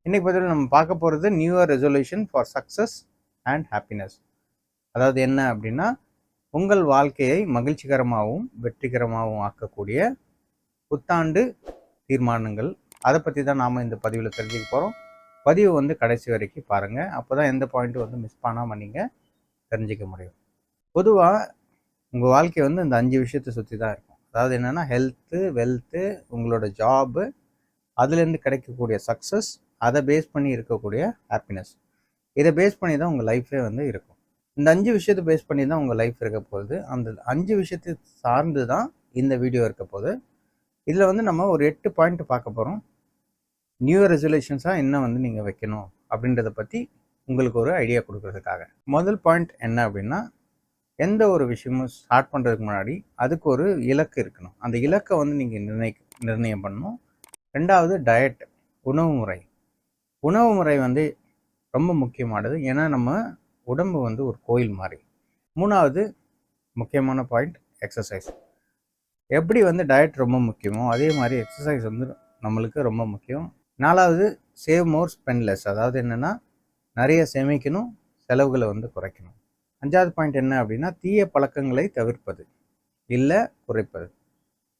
இன்னைக்கு பதில் நம்ம பார்க்க போகிறது new year resolution for success and happiness. அதாவது என்ன அப்படின்னா, உங்கள் வாழ்க்கையை மகிழ்ச்சிகரமாகவும் வெற்றிகரமாகவும் ஆக்கக்கூடிய புத்தாண்டு தீர்மானங்கள். அதை பற்றி தான் நாம் இந்த பதிவில் தெரிஞ்சுக்க போகிறோம். பதிவு வந்து கடைசி வரைக்கும் பாருங்கள். அப்போ தான் எந்த பாயிண்ட்டும் வந்து மிஸ் பண்ணாமல் நீங்கள் தெரிஞ்சிக்க முடியும். பொதுவாக உங்கள் வாழ்க்கை வந்து இந்த 5 விஷயத்தை சுற்றி தான் இருக்கும். அதாவது என்னென்னா, ஹெல்த்து, வெல்த்து, உங்களோட ஜாபு, அதுலேருந்து கிடைக்கக்கூடிய சக்ஸஸ், அதை பேஸ் பண்ணி இருக்கக்கூடிய ஹாப்பினஸ். இதை பேஸ் பண்ணி தான் உங்கள் லைஃபே வந்து இருக்கும். இந்த 5 விஷயத்தை பேஸ் பண்ணி தான் உங்கள் லைஃப் இருக்க போகுது. அந்த 5 விஷயத்தை சார்ந்து தான் இந்த வீடியோ இருக்க போகுது. இதில் வந்து நம்ம ஒரு 8 பாயிண்ட் பார்க்க போகிறோம். நியூ இயர் ரெசல்யூஷன்ஸாக என்ன வந்து நீங்கள் வைக்கணும் அப்படின்றத பற்றி உங்களுக்கு ஒரு ஐடியா கொடுக்கறதுக்காக. முதல் பாயிண்ட் என்ன அப்படின்னா, எந்த ஒரு விஷயமும் ஸ்டார்ட் பண்ணுறதுக்கு முன்னாடி அதுக்கு ஒரு இலக்கு இருக்கணும். அந்த இலக்கை வந்து நீங்கள் நிர்ணயம் பண்ணணும். 2வது டயட், உணவு முறை. உணவு முறை வந்து ரொம்ப முக்கியமானது. ஏன்னா நம்ம உடம்பு வந்து ஒரு கோயில் மாதிரி. 3வது முக்கியமான பாயிண்ட் எக்ஸசைஸ். எப்படி வந்து டயட் ரொம்ப முக்கியமோ அதே மாதிரி எக்ஸசைஸ் வந்து நம்மளுக்கு ரொம்ப முக்கியம். 4வது சேவ் மோர் ஸ்பெண்ட் லெஸ். அதாவது என்னென்னா, நிறைய சேமிக்கணும், செலவுகளை வந்து குறைக்கணும். 5வது பாயிண்ட் என்ன அப்படின்னா, தீய பழக்கங்களை தவிர்ப்பது இல்லை குறைப்பது.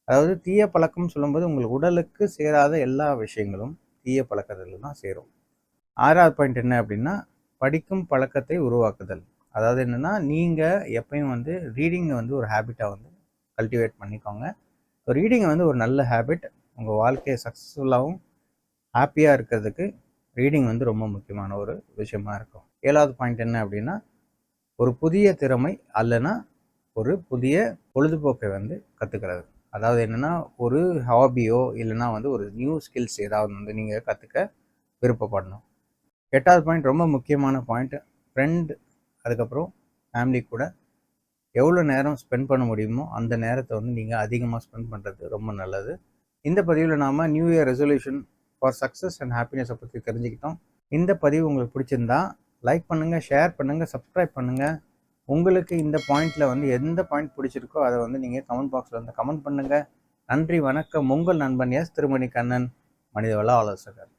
அதாவது தீய பழக்கம் சொல்லும்போது உங்களுக்கு உடலுக்கு சேராத எல்லா விஷயங்களும் தீய பழக்கத்தில் தான் சேரும். 6வது பாயிண்ட் என்ன அப்படின்னா, படிக்கும் பழக்கத்தை உருவாக்குதல். அதாவது என்னென்னா, நீங்கள் எப்பயும் வந்து ரீடிங்கை வந்து ஒரு ஹேபிட்டாக வந்து கல்டிவேட் பண்ணிக்கோங்க. ரீடிங்கை வந்து ஒரு நல்ல ஹேபிட். உங்கள் வாழ்க்கையை சக்ஸஸ்ஃபுல்லாகவும் ஹாப்பியாக இருக்கிறதுக்கு ரீடிங் வந்து ரொம்ப முக்கியமான ஒரு விஷயமா இருக்கும். 7வது பாயிண்ட் என்ன அப்படின்னா, ஒரு புதிய திறமை அல்லனா ஒரு புதிய பொழுதுபோக்கை வந்து கற்றுக்கிறது. அதாவது என்னென்னா, ஒரு ஹாபியோ இல்லைனா வந்து ஒரு நியூ ஸ்கில்ஸ் ஏதாவது வந்து நீங்கள் கற்றுக்க விருப்பப்படணும். 8வது பாயிண்ட் ரொம்ப முக்கியமான பாயிண்ட், ஃப்ரெண்ட் அதுக்கப்புறம் ஃபேமிலி கூட எவ்வளோ நேரம் ஸ்பெண்ட் பண்ண முடியுமோ அந்த நேரத்தை வந்து நீங்கள் அதிகமாக ஸ்பெண்ட் பண்ணுறது ரொம்ப நல்லது. இந்த பதிவில் நாம் new year resolution for success and ஹாப்பினஸை பற்றி தெரிஞ்சுக்கிட்டோம். இந்த பதிவு உங்களுக்கு பிடிச்சிருந்தா லைக் பண்ணுங்கள், ஷேர் பண்ணுங்கள், சப்ஸ்கிரைப் பண்ணுங்கள். உங்களுக்கு இந்த பாயிண்டில் வந்து எந்த பாயிண்ட் பிடிச்சிருக்கோ அதை வந்து நீங்கள் கமெண்ட் பாக்ஸில் வந்து கமெண்ட் பண்ணுங்கள். நன்றி, வணக்கம். உங்கள் நண்பன் எஸ் திருமணி கண்ணன், மனிதவள ஆலோசகர்.